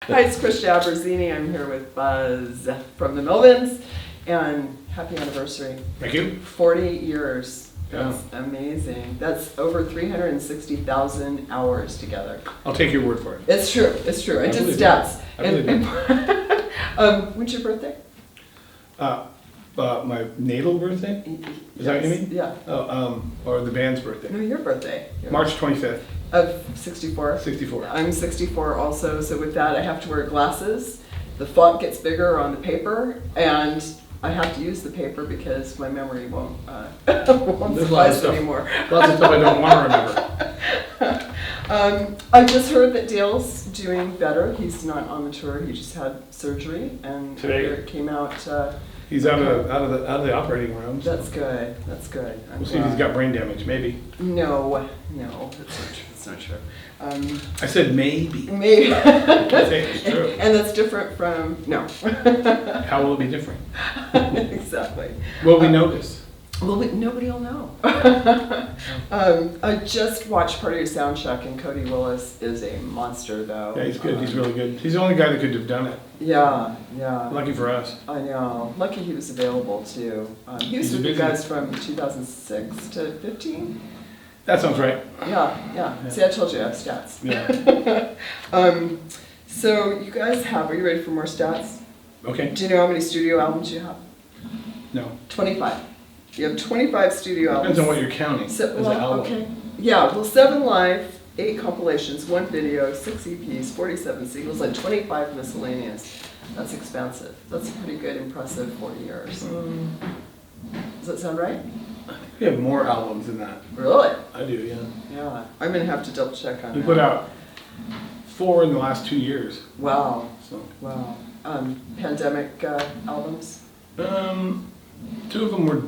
Hi, it's Krishta. I'm here with Buzz from the Melvins, and happy anniversary. Thank you. 40 years. Yeah. That's amazing. That's over 360,000 hours together. I'll take your word for it. It's true. It's true. I did believe stats. it. When's your birthday? My natal birthday? Is that what you mean? Yeah. Oh, or the band's birthday. No, your birthday. March 25th, Of 64. 64. I'm 64 also, so with that I have to wear glasses. The font gets bigger on the paper, and I have to use the paper because my memory won't There's a lot of suffice stuff. anymore. Lots of stuff I don't want to remember. I just heard that Dale's doing better. He's not on the tour. He just had surgery, and Today. it came out. He's out of the operating room. So That's good. That's good. I'm we'll see if he's got brain damage. Maybe. No, that's not true. That's not true. I said maybe. Maybe. I think it's true. And that's different from no. How will it be different? Exactly. Will we notice? Well, nobody will know. I just watched part of your sound check, and Coady Willis is a monster, though. Yeah, he's good. He's really good. He's the only guy that could have done it. Yeah. Lucky for us. I know. Lucky he was available too. He was He's with you busy. guys from 2006 to 15. That sounds right. Yeah. See, I told you I have stats. Yeah. So you guys have. Are you ready for more stats? Okay. Do you know how many studio albums you have? No. 25. You have 25 studio albums. Depends on what you're counting as an album. Okay. Yeah, well, 7 live, 8 compilations, 1 video, 6 EPs, 47 singles, and 25 miscellaneous. That's expensive. That's a pretty good, impressive 40 years. Does that sound right? We have more albums than that. Really? I do, yeah. Yeah. I'm going to have to double check on that. We put out 4 in the last 2 years. Wow. So, Wow. Pandemic albums? 2 of them were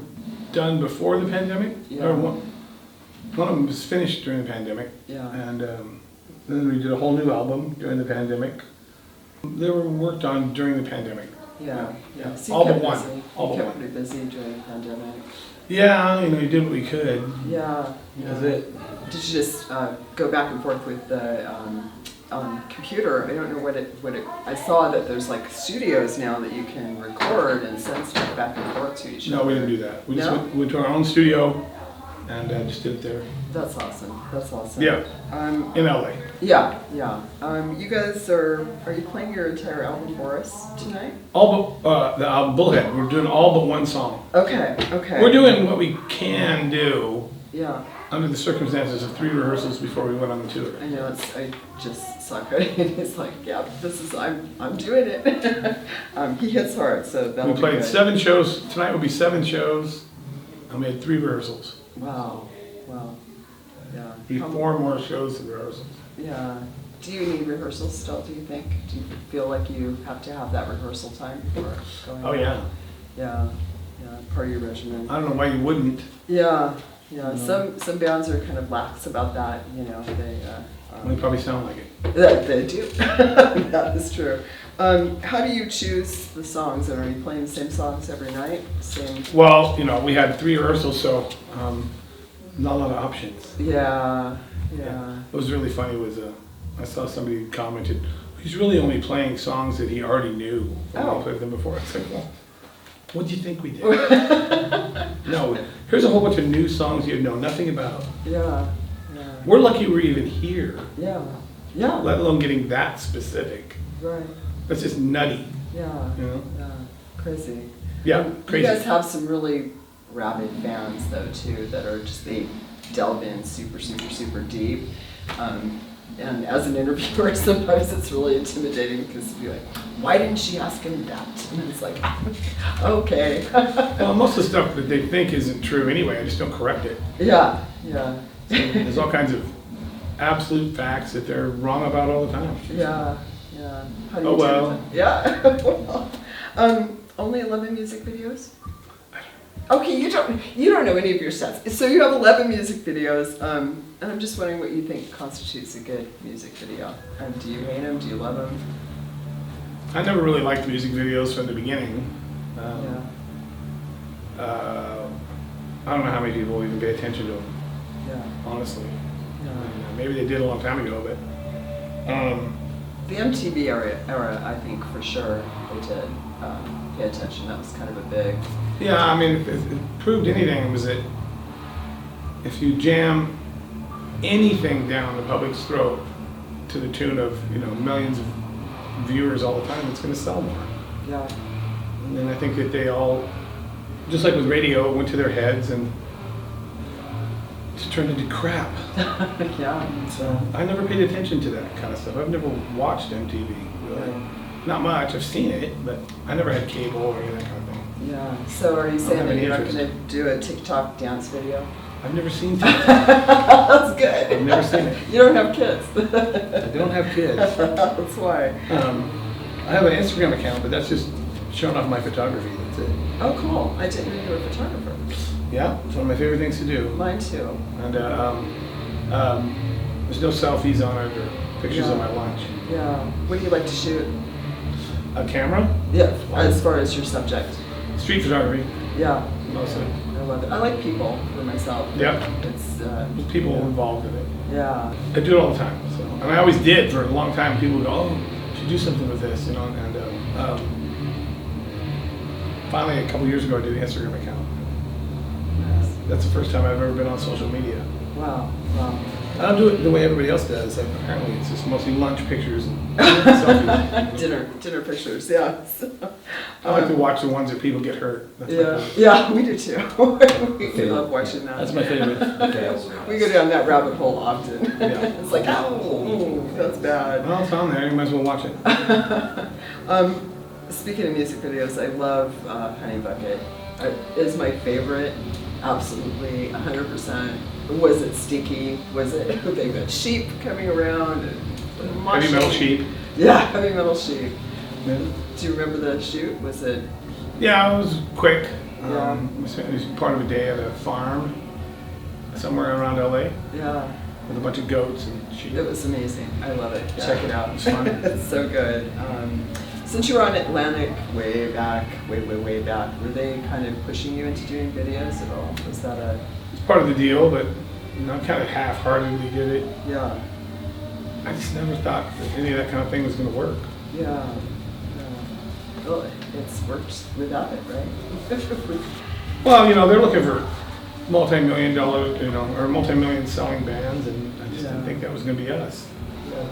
done before the pandemic. Yeah. Or one of them was finished during the pandemic. Yeah. And then we did a whole new album during the pandemic. They were worked on during the pandemic. Yeah. So you All but kept one. busy. All You but kept one. pretty busy during the pandemic. Yeah, you did what we could. Yeah. That's it. Did you just go back and forth with the computer? I don't know what it. I saw that there's like studios now that you can record and send stuff back and forth to each other. No, we didn't do that. We just No? went to our own studio and just did it there. That's awesome. That's awesome. Yeah, in LA. Yeah. You guys are you playing your entire album, Boris, tonight? All but the album Bullhead. We're doing all but one song. Okay. We're doing what we can do Yeah. under the circumstances of 3 rehearsals before we went on the tour. I know I just saw Coady and he's like, yeah, I'm doing it. He hits hard, so that'll We be played good. 7 shows. Tonight will be 7 shows, and we had 3 rehearsals. Wow. Yeah. We have 4 more shows and rehearsals. Yeah. Do you need rehearsals still, do you think? Do you feel like you have to have that rehearsal time before going Oh yeah. Yeah, part of your regimen. I don't know why you wouldn't. Yeah. Some bands are kind of lax about that, We probably sound like it. They do. That is true. How do you choose the songs? Are you playing the same songs every night? Same. Well, we had 3 rehearsals, so not a lot of options. Yeah. It was really funny. I saw somebody commented, he's really only playing songs that he already knew. Oh. I played them before. I said, well, what do you think we did? No, here's a whole bunch of new songs you know nothing about. Yeah. We're lucky we're even here, Yeah. let alone getting that specific. Right. That's just nutty. Yeah. You know? Yeah. Crazy. Yeah, You crazy. guys have some really rabid fans though too that are just they delve in super deep. And as an interviewer, sometimes it's really intimidating because you're like, why didn't she ask him that? And it's like, okay. Well, most of the stuff that they think isn't true anyway. I just don't correct it. Yeah. So there's all kinds of absolute facts that they're wrong about all the time. Yeah. How do you Oh, do well. that? Yeah. Well, only 11 music videos? Okay, you don't know any of your sets. So you have 11 music videos, and I'm just wondering what you think constitutes a good music video. Do you hate them? Do you love them? I never really liked music videos from the beginning. Yeah. I don't know how many people even pay attention to them, Yeah. honestly. Yeah. Maybe they did a long time ago, but The MTV era, I think for sure they did pay attention. That was kind of a big. Yeah, I mean, if it proved anything, it was that if you jam anything down the public's throat to the tune of, millions of viewers all the time, it's going to sell more. Yeah. And then I think that they all, just like with radio, it went to their heads and just turned into crap. Yeah. So I never paid attention to that kind of stuff. I've never watched MTV, really. Yeah. Not much. I've seen it, but I never had cable or any of that kind of thing. Yeah. So are you saying have that any you're not interest. going to do a TikTok dance video? I've never seen it. That's good. I've never seen it. You don't have kids. I don't have kids. That's why. I have an Instagram account, but that's just showing off my photography. That's it. Oh, cool. I didn't know you were a photographer. Yeah, it's one of my favorite things to do. Mine too. And there's no selfies on it or pictures of my lunch. Yeah. What do you like to shoot? A camera? Yeah, as far as your subject. Street photography, Yeah. mostly. I love it. I like people for myself. Yep. It's, There's people involved in it. yeah. I do it all the time. So, and I always did for a long time. People would go, "Oh, you should do something with this," And finally, a couple years ago, I did an Instagram account. That's the first time I've ever been on social media. Wow. Wow. I don't do it the way everybody else does. Like, apparently, it's just mostly lunch pictures and selfies. Dinner pictures, yeah. So, I like to watch the ones that people get hurt. That's my yeah, favorite. yeah, we do too. We love watching that. That's my favorite. We go down that rabbit hole often. Yeah. It's like, oh, that's bad. Well, it's on there. You might as well watch it. Speaking of music videos, I love Honey Bucket. Is my favorite, absolutely, 100%. Was it stinky? Was it, they've got sheep coming around? And Heavy metal sheep. Yeah, heavy metal sheep. Yeah. Do you remember the shoot? Was it? Yeah, it was quick. Yeah. It was part of a day at a farm somewhere around LA Yeah, with a bunch of goats and sheep. it was amazing. I love it. Yeah. Check it out. It's fun. It's so good. Since you were on Atlantic way back, way back, were they kind of pushing you into doing videos at all? Was that a? It's part of the deal, but kind of half-heartedly did it. Yeah, I just never thought that any of that kind of thing was going to work. yeah. Well, it's worked without it, right? Well, they're looking for multi-million dollar, or multi-million selling bands, and I just didn't think that was going to be us. Yeah.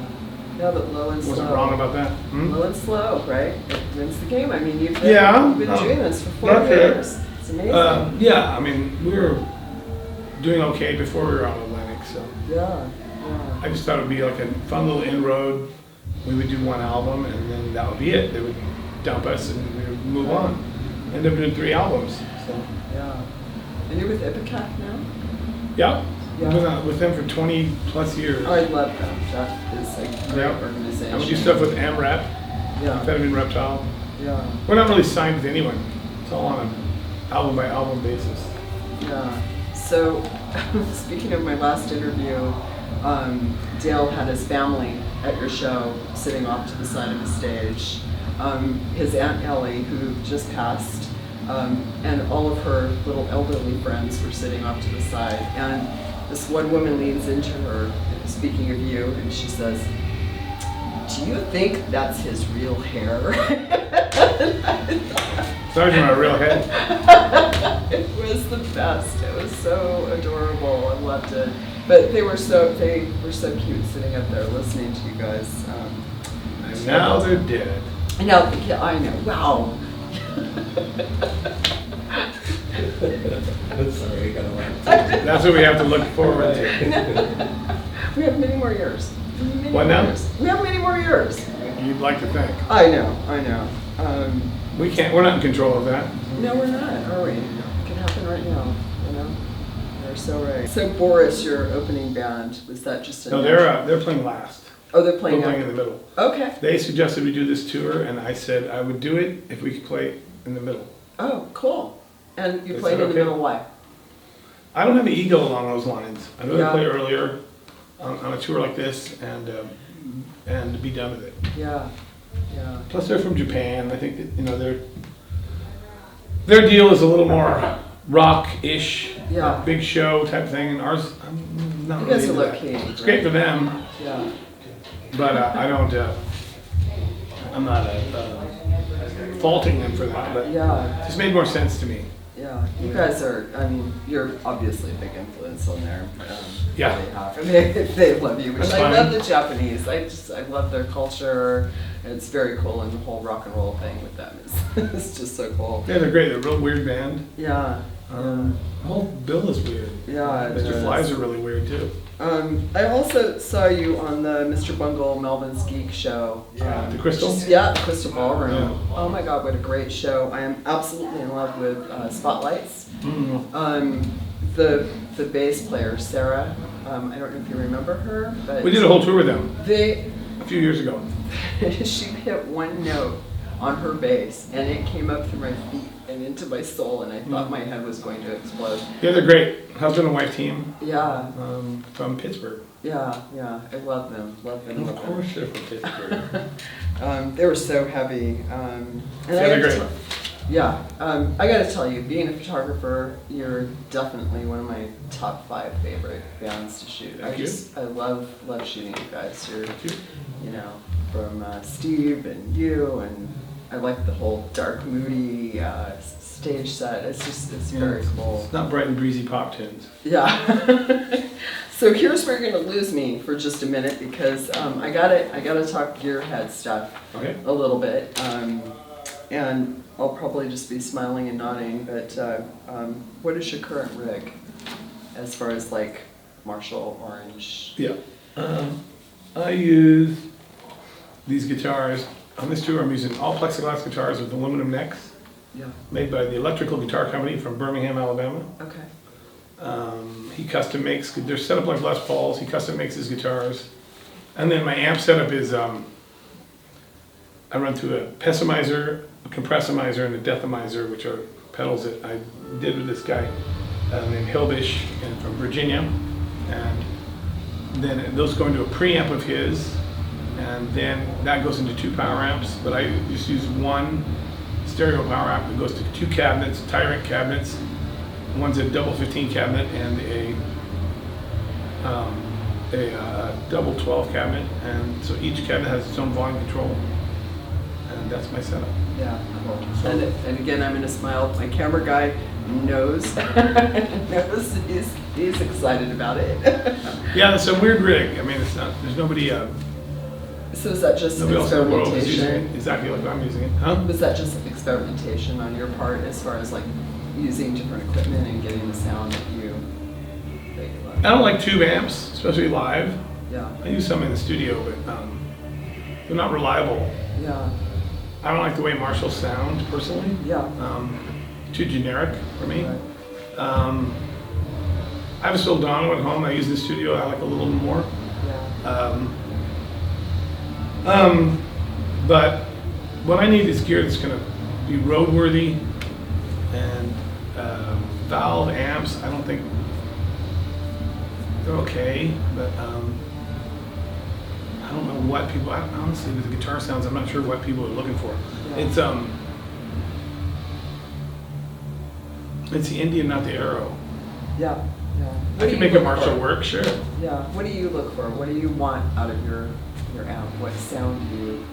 Yeah, but low and slow. Wasn't wrong about that. Hmm? Low and slow, right? It wins the game. I mean, you've been, Yeah. you've been doing this for 4 That's it. years. It's amazing. Yeah, I mean, we were doing okay before we were on Atlantic, so Yeah. I just thought it would be like a fun little inroad. We would do one album, and then that would be it. They would dump us, and we would move on. Ended up doing 3 albums. So Yeah. And you're with Ipecac now? yeah, Yeah. I've been with them for 20 plus years. Oh, I love them. That is a great Yeah. organization. And we do stuff with AMREP, Yeah. Amphetamine Reptile. Yeah. We're not really signed with anyone. It's all on an album by album basis. Yeah. So, speaking of my last interview, Dale had his family at your show sitting off to the side of the stage. His Aunt Ellie, who just passed, and all of her little elderly friends were sitting off to the side. And this one woman leans into her, speaking of you, and she says, "Do you think that's his real hair?" Sorry for my real head. It was the best. It was so adorable. I loved it. But they were so cute sitting up there listening to you guys. And now they're dead. Now, yeah, I know. Wow. Sorry, I gotta laugh. That's what we have to look forward to. We have many more years. Many What more now? years. We have many more years. You'd like to think. I know. We can't, we're not in control of that. No, we're not, are we? It can happen right now, You're so right. So Boris, your opening band, was that just a No, natural- they're playing last. Oh, they're playing We're playing in after. the middle. Okay. They suggested we do this tour, and I said I would do it if we could play in the middle. Oh, cool. And you Is played that in the okay? middle, why? I don't have an ego along those lines. I'd rather Yeah. play earlier on a tour like this and be done with it. Yeah, yeah. Plus, they're from Japan. I think that their deal is a little more rock-ish, Yeah. big show type thing, and ours, I'm not You really guys are into low that. key. It's great for them, Yeah, but I don't. I'm not faulting them for that, but Yeah. it just made more sense to me. Yeah, you guys are, I mean, you're obviously a big influence on there. Yeah. They have, and they love you, which That's I fine. love the Japanese. I love their culture. And it's very cool, and the whole rock and roll thing with them is it's just so cool. Yeah, they're great. They're a real weird band. Yeah. The whole bill is weird. Yeah. it Mr. is. Flies are really weird too. I also saw you on the Mr. Bungle Melvins Geek show. The Crystal? Yeah, the Crystal Ballroom. Yeah. Oh my God, what a great show. I am absolutely in love with Spotlights. The bass player, Sarah, I don't know if you remember her, but We did a whole tour with them they, a few years ago. she hit one note on her bass and it came up through my feet and into my soul and I thought my head was going to explode. Yeah, they're great. Husband and wife team Yeah, from Pittsburgh. yeah, I love them, love them. Of course they're from Pittsburgh. They were so heavy. And Yeah, I they're gotta great. tell- Yeah, I gotta tell you, being a photographer, you're definitely one of my top 5 favorite bands to shoot. Thank you. I love shooting you guys. You're, Thank you. you know, from Steve and you, and I like the whole dark, moody stage set. It's very cool. It's not bright and breezy pop tunes. Yeah. So here's where you're gonna lose me for just a minute because I gotta talk gearhead stuff Okay. a little bit, and I'll probably just be smiling and nodding. But what is your current rig, as far as like Marshall, Orange? Yeah. I use these guitars. On this tour, I'm using all plexiglass guitars with aluminum necks, Yeah. made by the Electrical Guitar Company from Birmingham, Alabama. Okay. He custom makes, they're set up like Les Pauls, he custom makes his guitars. And then my amp setup is, I run through a pessimizer, a compressimizer, and a decimizer, which are pedals that I did with this guy named Hilbish and from Virginia. And then those go into a preamp of his, and then that goes into 2 power amps, but I just use one stereo power amp that goes to 2 cabinets, Tyrant cabinets. One's a double 15 cabinet and a double 12 cabinet, and so each cabinet has its own volume control, and that's my setup. Yeah. Cool. And again, I'm gonna smile. My camera guy knows knows he's excited about it. Yeah, it's a weird rig. I mean, it's not. There's nobody. So is that just Nobody else in the world is using experimentation? it exactly like I'm using it. Huh? Was that just experimentation on your part as far as like using different equipment and getting the sound that you love? I don't like tube amps, especially live. Yeah, I use some in the studio, but they're not reliable. yeah, I don't like the way Marshalls sound personally. yeah. Too generic for me. Right. I have a Soldano at home I use in the studio. I like a little more. Yeah, But what I need is gear that's going to be roadworthy, and valve amps. I don't think they're okay, but I don't know what people. Honestly, with the guitar sounds, I'm not sure what people are looking for. Yeah. It's the Indian, not the Arrow. yeah, yeah. I can make a Marshall work, sure. Yeah. What do you look for? What do you want out of your amp? What sound do you?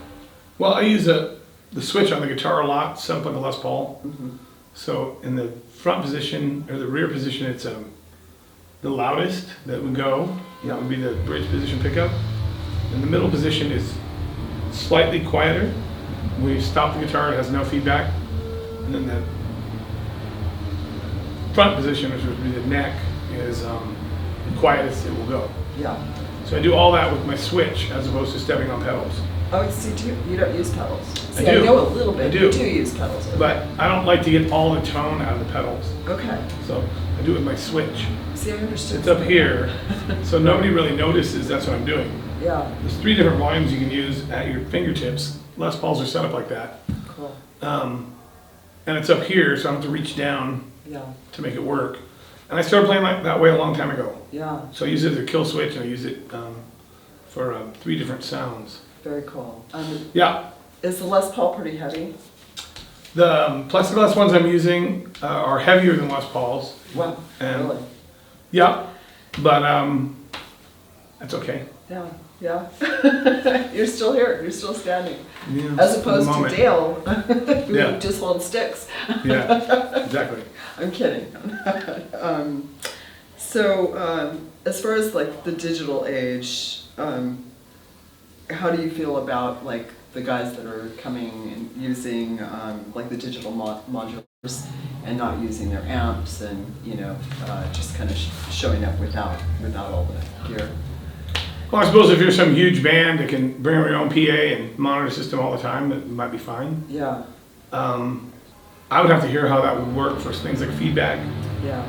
Well, I use the switch on the guitar a lot, set up like a Les Paul. Mhm. So in the front position or the rear position, it's the loudest that would go. That would be the bridge position pickup. And the middle position is slightly quieter. When you stop the guitar, it has no feedback. And then the front position, which would be the neck, is the quietest it will go. Yeah. So I do all that with my switch as opposed to stepping on pedals. Oh, see, you don't use pedals. See, I do. know a little bit. I do. You do use pedals. But I don't like to get all the tone out of the pedals. Okay. So I do it with my switch. See, I understood. It's up here, so nobody really notices that's what I'm doing. Yeah. There's 3 different volumes you can use at your fingertips. Les Pauls are set up like that. Cool. And it's up here, so I have to reach down Yeah. to make it work. And I started playing like that way a long time ago. Yeah. So I use it as a kill switch, and I use it for 3 different sounds. Very cool. Yeah, Is the Les Paul pretty heavy? the plexiglass ones I'm using are heavier than Les Pauls. Wow. And- Really? Yeah, but that's okay. Yeah. Yeah. You're still here. You're still standing. Yeah, As for the opposed to moment. Dale, who Yeah. just holds sticks. Yeah, exactly. I'm kidding. As far as like the digital age, how do you feel about like the guys that are coming and using like the digital modulars and not using their amps and just kind of showing up without all the gear? Well, I suppose if you're some huge band that can bring your own PA and monitor system all the time, it might be fine. Yeah, I would have to hear how that would work for things like feedback. yeah,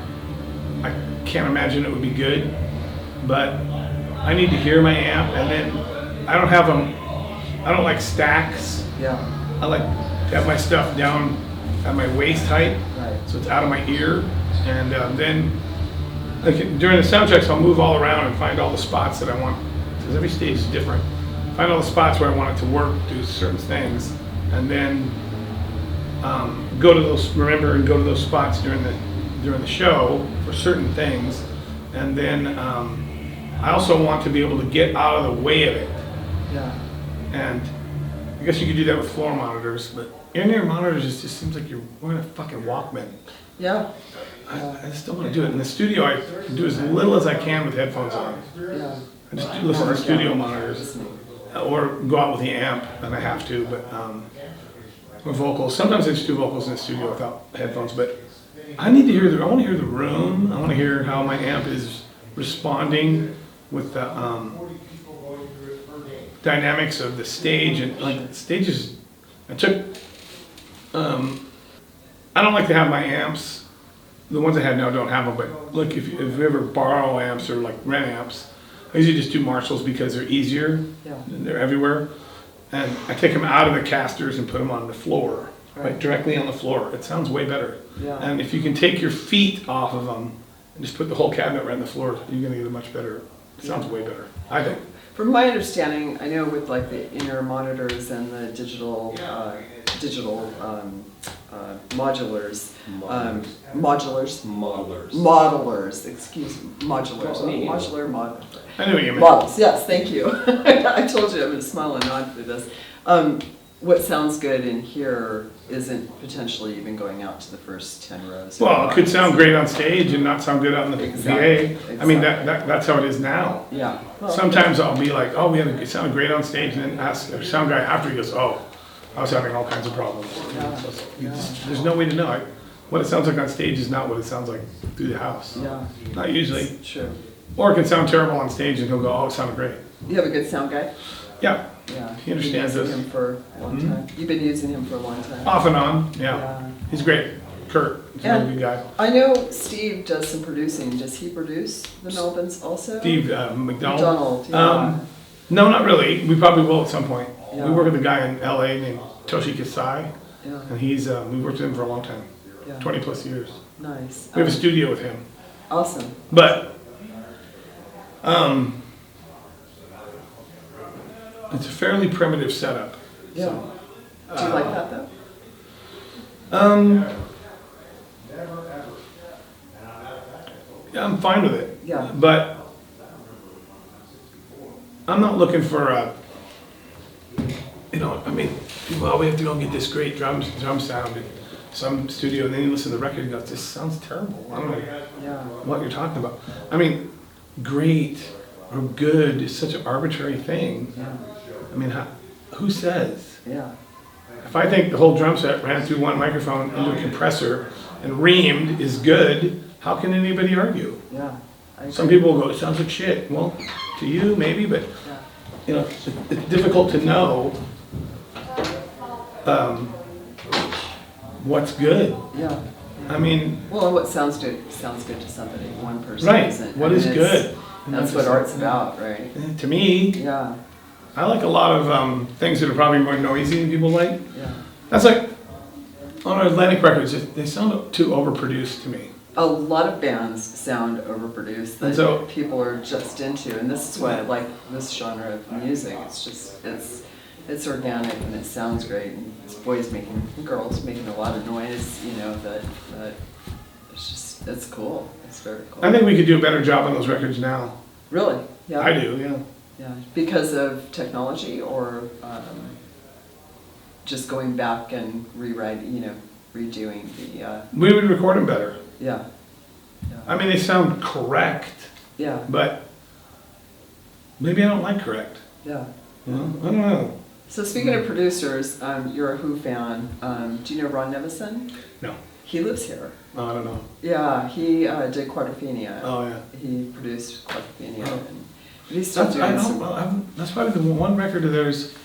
I can't imagine it would be good, but I need to hear my amp, and then I don't have them. I don't like stacks. yeah, I like to have my stuff down at my waist height, right, so it's out of my ear, and then like during the sound checks, I'll move all around and find all the spots that I want, because every stage is different. Find all the spots where I want it to work, do certain things, and then go to those spots during the show for certain things, and then I also want to be able to get out of the way of it. yeah, And I guess you could do that with floor monitors, but in-ear monitors it just seems like you're wearing a fucking Walkman. yeah, I just don't want to do it. In the studio, I do as little as I can with headphones on. yeah. I just listen to studio monitors, or go out with the amp, and I have to, but with vocals. Sometimes I just do vocals in the studio without headphones, but I want to hear the room. I want to hear how my amp is responding with the dynamics of the stage, and like stages. I don't like to have my amps. The ones I have now don't have them, but look, if you ever borrow amps or like rent amps, I usually just do Marshalls because they're easier. Yeah. And they're everywhere. And I take them out of the casters and put them on the floor, like directly on the floor. It sounds way better. Yeah. And if you can take your feet off of them and just put the whole cabinet right on the floor, you're gonna get a much better, it sounds way better, I think. From my understanding, I know with like the inner monitors and the digital modelers, excuse me, modular. I knew what you meant. Models, yes, thank you. I told you I'm going to smile and nod through this. What sounds good in here isn't potentially even going out to the first 10 rows. Well, it could sound great on stage and not sound good out in the Exactly, VA. I mean, that's how it is now. Yeah. Well, Sometimes I'll be like, oh, it sounded great on stage, and then ask the sound guy after, he goes, oh, I was having all kinds of problems. Yeah. So there's no way to know. What it sounds like on stage is not what it sounds like through the house. Yeah. Not usually. It's true. Or it can sound terrible on stage and he'll go, oh, it sounded great. You have a good sound guy? Yeah, Yeah. He understands You've been us. using him for a long time. You've been using him for a long time. off and on, yeah. Yeah. He's great. Kurt, he's a And- really good guy. I know Steve does some producing. Does he produce the Melvins also? Steve McDonald. McDonald, yeah. No, not really. We probably will at some point. Yeah. We work with a guy in LA named Toshi Kasai, Yeah, and we worked with him for a long time, yeah. 20 plus years. Nice. We have a studio with him. Awesome. But it's a fairly primitive setup. Yeah. Do you like that though? Yeah, I'm fine with it. Yeah. But I'm not looking for I mean, well, we have to go and get this great drum sound in some studio, and then you listen to the record and go, this sounds terrible. I don't know Yeah. what you're talking about. I mean, great or good is such an arbitrary thing. Yeah. I mean, who says? Yeah. If I think the whole drum set ran through one microphone into a compressor and reamed is good, how can anybody argue? Yeah. I Some agree. people will go, it sounds like shit. Well, to you, maybe, but Yeah. it's difficult to know what's good. Yeah. I mean, Well, what sounds good to somebody. One person right, isn't. what I is mean, it's- good? That's what art's about, right? To me, Yeah. I like a lot of things that are probably more noisy than people like. Yeah. That's like, on our Atlantic records, they sound too overproduced to me. A lot of bands sound overproduced that And so- people are just into, and this is why I like this genre of music. It's organic and it sounds great, and it's girls making a lot of noise, that it's cool. It's very cool. I think we could do a better job on those records now. Really? Yeah. I do, yeah. Yeah, because of technology or just going back and rewriting, redoing the, We would record them better. yeah. I mean, they sound correct, Yeah, but maybe I don't like correct. yeah. You know? I don't know. So speaking of producers, you're a Who fan. Do you know Ron Nevison? No. He lives here. Oh, I don't know. Yeah, he did Quadrophenia. Oh, yeah. He produced Quadrophenia. Oh. And he's still That's, doing some. that's probably the one record of theirs.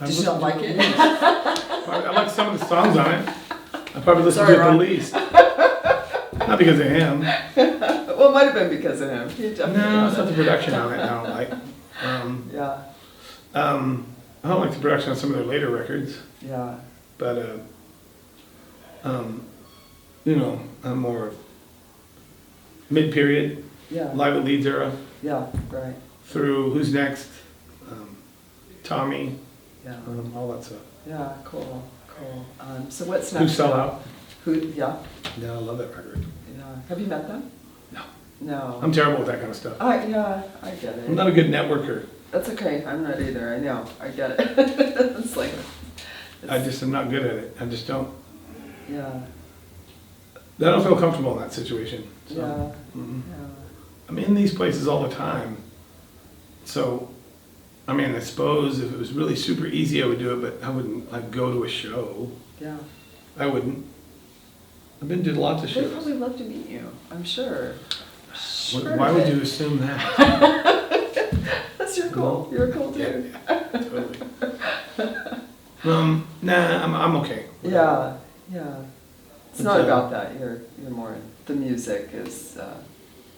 Did you not like it? I like some of the songs on it. I probably listened Sorry, to it Ron. the least. Not because of him. Well, it might have been because of him. He definitely No, it's had not it. the production on it. I don't like. Yeah, I don't like the production on some of their later records, yeah, but I'm more mid-period, yeah, Live at Leeds era yeah, right, through Who's Next, Tommy, yeah, all that stuff. yeah, cool, cool. So what's Who next? Sell Out? Who, yeah, Yeah, I love that record. yeah. Have you met them? No. No. I'm terrible with that kind of stuff. Yeah, I get I'm not it. a good networker. That's okay, I'm not either, I know, I get it. It's like, I just am not good at it. I just don't. yeah, I don't feel comfortable in that situation. So, yeah, mm-mm. yeah, I'm in these places all the time. So, I mean, I suppose if it was really super easy, I would do it, but I wouldn't like go to a show. yeah. I wouldn't. I've been to lots of They'd shows. probably love to meet you, I'm sure. Sure Why would they- you assume that? That's your cool, you're a cool dude. Totally. Nah, I'm okay. Yeah, yeah. It's It's, not about that. You're more. The music is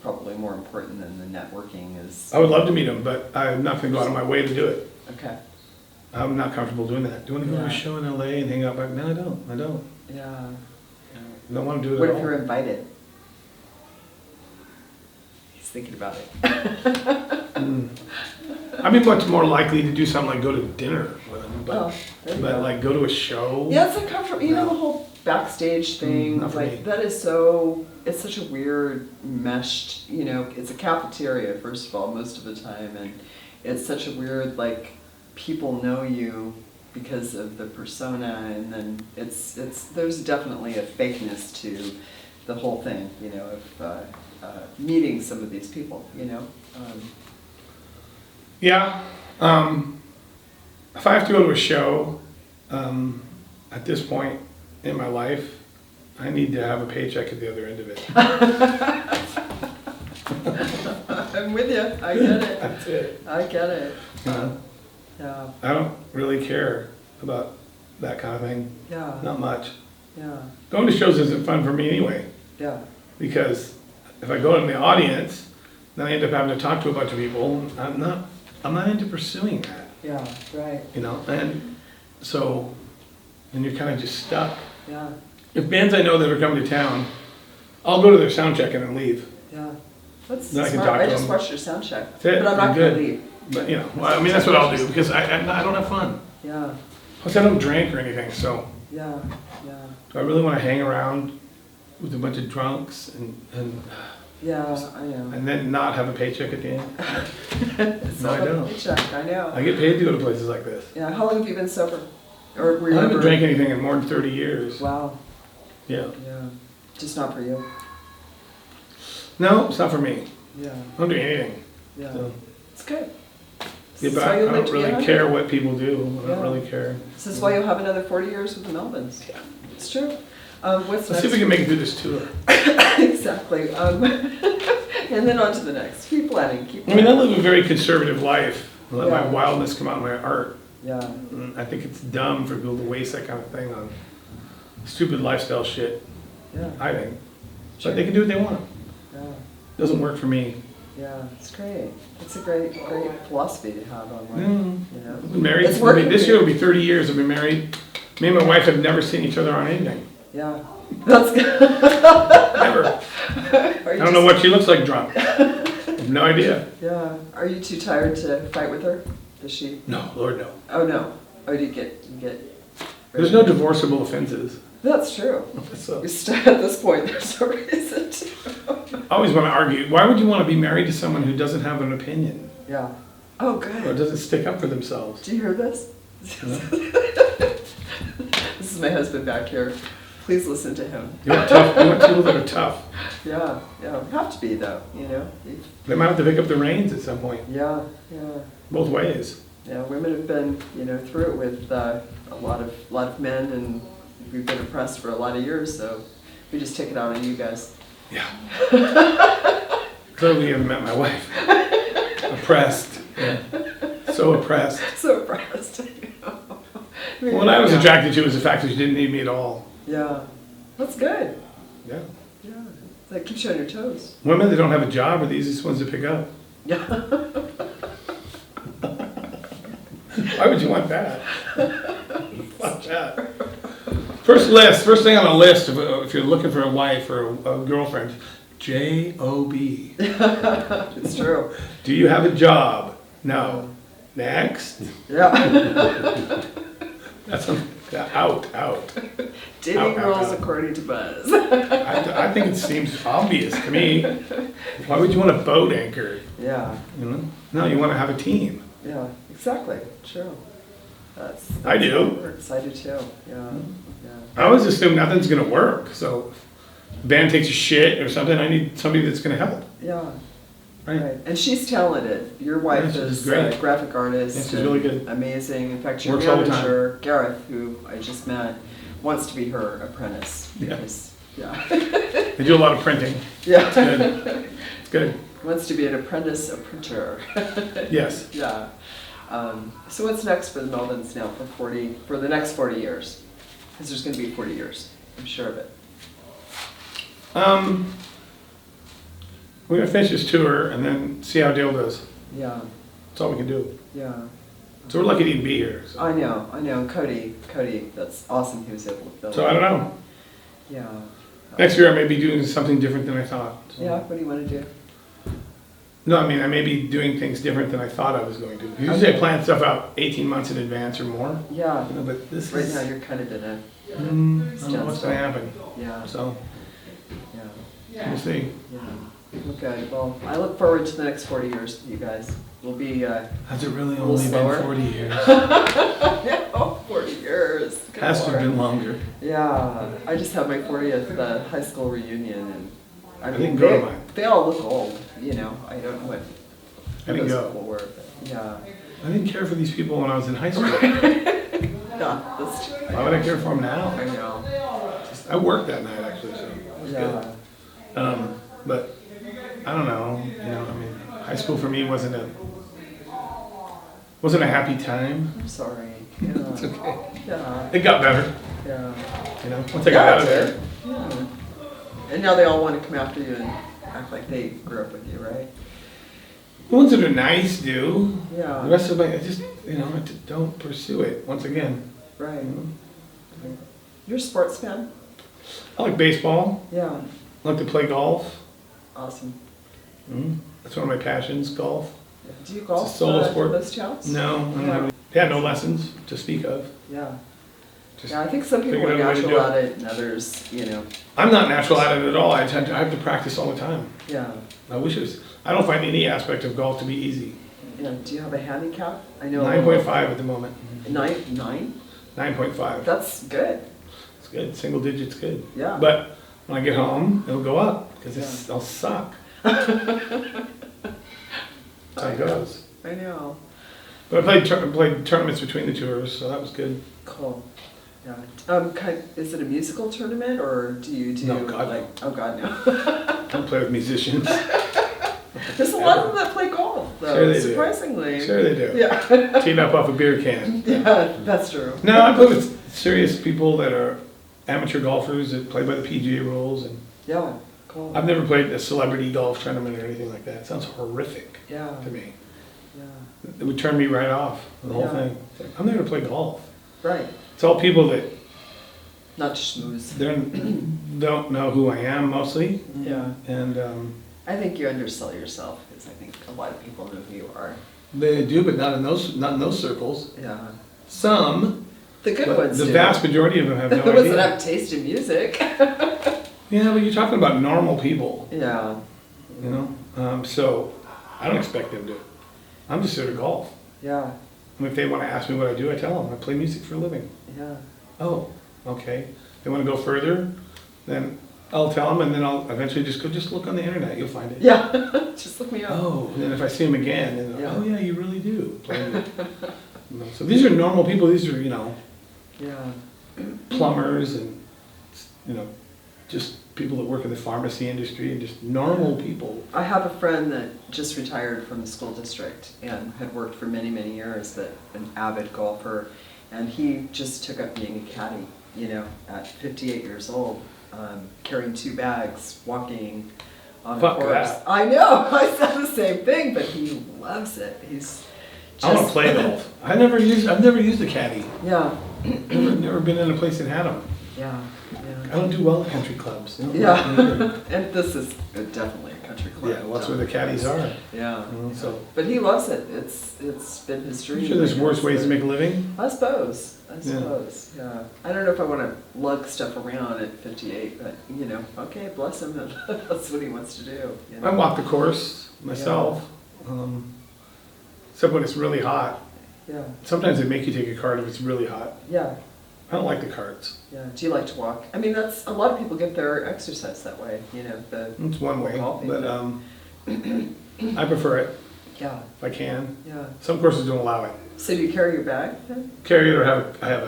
probably more important than the networking is. I would love to meet him, but I'm not going to go out of my way to do it. Okay. I'm not comfortable doing that. Do you want to go to a Yeah. show in LA and hang out back? No, I don't. I don't. Yeah. I don't want to do it What at if all. you're invited? He's thinking about it. I'd be much more likely to do something like go to dinner with him, but, Oh, there you but go. like go to a show. Yeah, it's uncomfortable. You know the whole backstage thing. not for Like me. that is so. It's such a weird meshed. It's a cafeteria first of all most of the time, and it's such a weird like people know you because of the persona, and then it's there's definitely a fakeness to the whole thing. Of meeting some of these people. Yeah. If I have to go to a show, at this point in my life, I need to have a paycheck at the other end of it. I'm with you. I get it. That's it. I get it. Uh, Yeah. I don't really care about that kind of thing. Yeah. Not much. Yeah. Going to shows isn't fun for me anyway, Yeah. because if I go in the audience, then I end up having to talk to a bunch of people. I'm not into pursuing that, Yeah. Right. and so, and you're kind of just stuck. Yeah. If bands I know that are coming to town, I'll go to their sound check and then leave. Yeah. That's Then I can smart. talk I to just them. watched your sound check. That's it. But I'm not I'm gonna good. leave. But well, I mean that's what I'll do because I don't have fun. Yeah. Plus I don't drink or anything, so Yeah. Yeah. do I really want to hang around with a bunch of drunks and Yeah. I know. and then not have a paycheck at the end? It's No, not I a don't. paycheck. I know. I get paid to go to places like this. Yeah. How long have you been sober? Or were I you haven't ever? drank anything in more than 30 years. Wow. Yeah. Yeah. Just not for you. No, it's not for me. Yeah. I don't do anything. Yeah. So, It's good. yeah, This but is why I you'll live don't to be really 100. care what people do. I don't Yeah. really care. This is why you'll have another 40 years with the Melvins. Yeah. It's true. What's Let's see if we next? can make it through this tour. Exactly. And then on to the next. Keep planning. Keep I mean, planning. I live a very conservative life. I let my Yeah. wildness come out in my art. Yeah. And I think it's dumb for people to waste that kind of thing on stupid lifestyle shit, Yeah. I think. Sure. But they can do what they want. Yeah. Doesn't work for me. Yeah. It's great. It's a great philosophy to have on life. Mm. I've You been married. It's working This for year you. will be 30 years I've been married. Me and my wife have never seen each other on anything. Yeah. That's good. Never. Are I you don't know what she looks like drunk. I have no idea. Yeah. Are you too tired to fight with her? Does she? No, Lord, no. Oh no. Oh, do you get? There's no divorceable offenses. That's true. So, At this point, there's a reason to. I always want to argue. Why would you want to be married to someone who doesn't have an opinion? Yeah. Oh, or good. doesn't stick up for themselves. Do you hear this? No? This is my husband back here. Please listen to him. You want tough. You want people that are tough. Yeah, yeah. Have to be though, you know. They might have to pick up the reins at some point. Yeah, yeah. Both ways. Yeah, women have been, you know, through it with a lot of men, and we've been oppressed for a lot of years. So we just take it out on you guys. Yeah. Clearly, you haven't met my wife. Oppressed. Yeah. So oppressed. So oppressed. What I was attracted to was the fact that she didn't need me at all. Yeah, that's good. Yeah. Yeah, that keeps you on your toes. Women that don't have a job are the easiest ones to pick up. Yeah. Why would you want that? Watch that. First thing on the list, if you're looking for a wife or a girlfriend, J-O-B. It's true. Do you have a job? No. Next. Yeah. That's out. Dating Out, rules out. according to Buzz. I think it seems obvious to me. Why would you want a boat anchor? Yeah, You know? No, you want to have a team. yeah, exactly. True. That's I do. how it works. I do too. Yeah, yeah. I always assume nothing's going to work. So if the band takes a shit or something, I need somebody that's going to help. Yeah. Right? Right. And she's talented. Your wife Yeah, she's is great. a graphic artist. Yeah, she's and really good. Amazing. In fact, your Works all the time. manager, Gareth, who I just met, wants to be her apprentice. Yeah. Because, yeah. They do a lot of printing. Yeah. It's good. It's good. Wants to be an apprentice printer. Yes. Yeah. So what's next for the Melvins now for the next 40 years? Because there's going to be 40 years. I'm sure of it. We're going to finish this tour and then see how Dale does. Yeah. That's all we can do. Yeah. So we're lucky to even be here. So, I know. And Coady, that's awesome. He was able to fill so I don't know. Yeah. Next year I may be doing something different than I thought. So. Yeah. What do you want to do? No, I mean, I may be doing things different than I thought I was going to. Usually I plan stuff out 18 months in advance or more. Yeah. You know, but this Right is... now you're kind of in a I don't know what's going to happen. yeah. So, Yeah. we'll see. Yeah. Okay. Well, I look forward to the next 40 years with you guys. We'll be Has it really little only slower. been 40 years? yeah, 40 years. Good Has to have Lord. been longer. Yeah, I just had my 40th high school reunion, and I didn't go to mine. They all look old, you know. I don't know what I didn't those go. people were, but yeah. I didn't care for these people when I was in high school. Yeah, that's true. Why would I care for them now? I know. I worked that night actually, so it was Yeah. good. But I don't know. You know, I mean, high school for me wasn't a happy time. I'm sorry. Yeah. It's okay. Yeah. It got better. Yeah. You know, once I got out of Yeah, there. yeah. And now they all want to come after you and act like they grew up with you, right? The ones that are nice do. The Yeah. rest of it, I just, you know, I just don't pursue it. Once again, Right. you know. You're a sports fan? I like baseball. Yeah. I like to play golf. Awesome. That's one of my passions, golf. Do you golf? It's a solo sport. Those chats? No, I don't Yeah. have any. Yeah, no lessons to speak of. Yeah. Just Yeah, I think some people figured are out a way to natural do at it, and others, you know. I'm not natural at it at all. I have to practice all the time. Yeah. I wish it was. I don't find any aspect of golf to be easy. Yeah. Do you have a handicap? I know. 9.5 at the moment. 9? 9.5. That's good. It's good. Single digits good. Yeah. But when I get home, it'll go up because I'll suck. That's how it goes. I know. But I played tournaments between the tours, so that was good. Cool. Yeah. Is it a musical tournament, or do you do No, God, like? no. Oh God, no. Don't play with musicians. There's a lot of them that play golf, though. Sure they do. Surprisingly. Sure they do. Yeah. Teed up off a beer can. Yeah, that's true. No, I play with serious people that are amateur golfers that play by the PGA rules, and Yeah. Cool. I've never played a celebrity golf tournament or anything like that. It sounds horrific Yeah. to me. Yeah. It would turn me right off, the whole Yeah. thing. It's like, I'm there to play golf. Right. It's all people that Not schmooze. don't know who I am mostly, Yeah. and I think you undersell yourself, because I think a lot of people know who you are. they do, but not in those circles. Yeah. Some, The good but ones the do. vast majority of them have no The ones that idea. have taste in music. Yeah, but you're talking about normal people, Yeah. you know. So I don't expect them to I'm just there to golf. Yeah, I mean, if they want to ask me what I do, I tell them I play music for a living. yeah, Oh, okay. They want to go further, then I'll tell them, and then I'll eventually just look on the internet. You'll find it. yeah. Just look me up. Oh, and then if I see them again, then Yeah. oh yeah, you really do play music. So these are normal people. These are Yeah, plumbers and just people that work in the pharmacy industry and just normal people. I have a friend that just retired from the school district and had worked for many, many years, but an avid golfer, and he just took up being a caddy, at 58 years old, carrying 2 bags, walking on Fuck a course. that. I know, I said the same thing, but he loves it. He's just... I want to play golf. I've never used a caddy. Yeah, Never been in a place that had them. yeah, I don't do well at country clubs. No. yeah. And this is definitely a country club. Yeah, well, that's where the caddies are. Yeah. So But he loves it. It's been his dream. I'm sure there's I worse guess, ways to but- make a living. I suppose. Yeah. Yeah. I don't know if I want to lug stuff around at 58, but okay, bless him. That's what he wants to do. I walk the course myself. Except when it's really hot. Yeah. Sometimes they make you take a cart if it's really hot. Yeah. I don't like the carts. Yeah. Do you like to walk? I mean, that's a lot of people get their exercise that way. It's one way, Golfing, but I prefer it Yeah. if I can. Yeah. Some courses don't allow it. So do you carry your bag then? Carry it or I have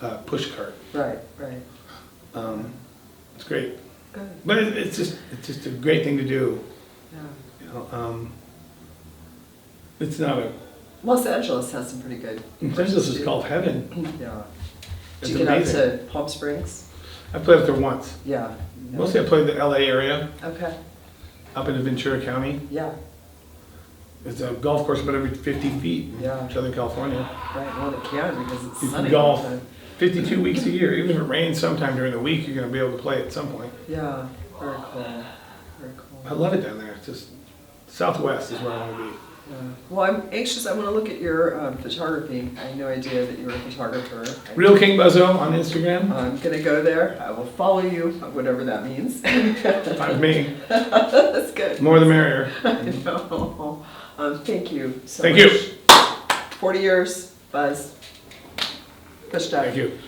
a push cart. Right. Right. It's great, Good. but it's just a great thing to do. Yeah. It's not a. Los Angeles has some pretty good. Los Angeles is called heaven. Yeah. It's Do you get amazing. up to Palm Springs? I played up there once. Yeah. Mostly I played the LA area, Okay. up in Ventura County. Yeah. It's a golf course about every 50 feet in Yeah. Southern California. Right. Well, it can because it's You sunny. can all the golf time. 52 weeks a year. Even if it rains sometime during the week, you're going to be able to play at some point. Yeah. Very cool. Very I cool. love it down there. It's just Southwest is where I want to be. Yeah. Well, I'm anxious. I want to look at your photography. I had no idea that you were a photographer. Real King Buzzo on Instagram. I'm gonna go there. I will follow you, whatever that means. Find me. That's good. More the merrier. I know. Thank you so Thank much. you. 40 years, Buzz. Krishta. Thank you.